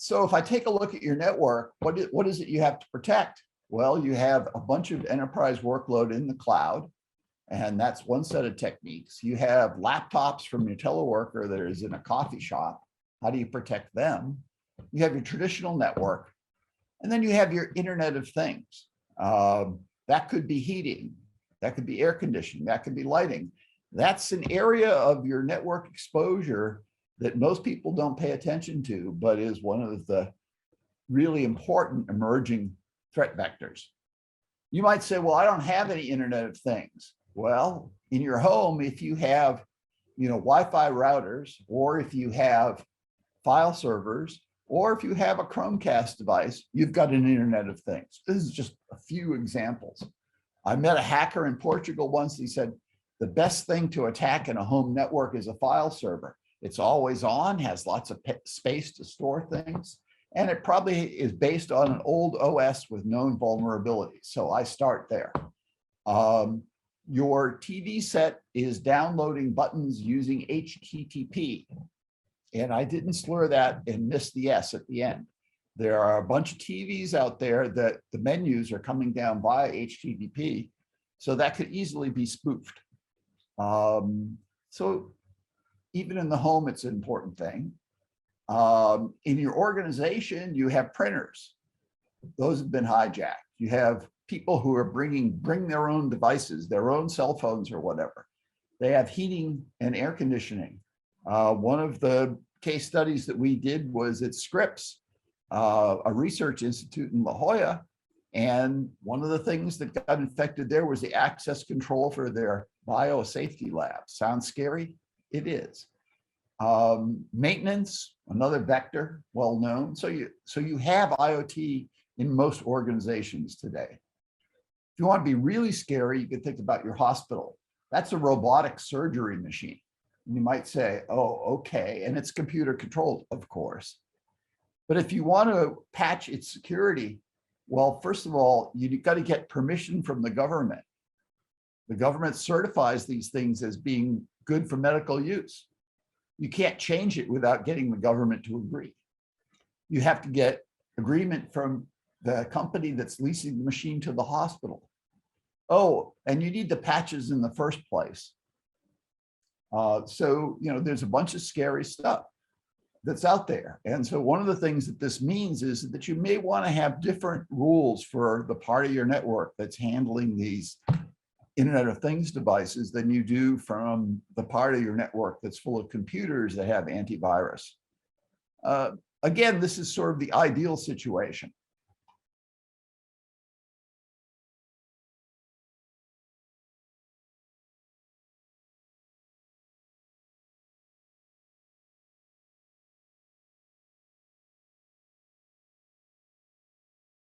So if I take a look at your network, what is it you have to protect? Well, you have a bunch of enterprise workload in the cloud, and that's one set of techniques. You have laptops from your teleworker that is in a coffee shop. How do you protect them? You have your traditional network, and then you have your Internet of Things. That could be heating, that could be air conditioning, that could be lighting. That's an area of your network exposure that most people don't pay attention to, but is one of the really important emerging threat vectors. You might say, well, I don't have any Internet of Things. Well, in your home, if you have, Wi-Fi routers, or if you have file servers, or if you have a Chromecast device, you've got an Internet of Things. This is just a few examples. I met a hacker in Portugal once. He said, the best thing to attack in a home network is a file server. It's always on, has lots of space to store things, and it probably is based on an old OS with known vulnerabilities. So I start there. Your TV set is downloading buttons using HTTP. And I didn't slur that and miss the S at the end. There are a bunch of TVs out there that the menus are coming down via HTTP. So that could easily be spoofed. So even in the home, it's an important thing. In your organization, you have printers. Those have been hijacked. You have people who are bring their own devices, their own cell phones or whatever. They have heating and air conditioning. One of the case studies that we did was at Scripps, a research institute in La Jolla. And one of the things that got infected there was the access control for their biosafety lab. Sounds scary? It is. Maintenance, another vector, well known. So you have IoT in most organizations today. If you want to be really scary, you can think about your hospital. That's a robotic surgery machine. You might say, oh, okay, and it's computer controlled, of course. But if you want to patch its security, well, first of all, you've got to get permission from the government. The government certifies these things as being good for medical use. You can't change it without getting the government to agree. You have to get agreement from the company that's leasing the machine to the hospital. Oh, and you need the patches in the first place. So, there's a bunch of scary stuff that's out there. And so one of the things that this means is that you may want to have different rules for the part of your network that's handling these Internet of Things devices than you do from the part of your network that's full of computers that have antivirus. Again, this is sort of the ideal situation.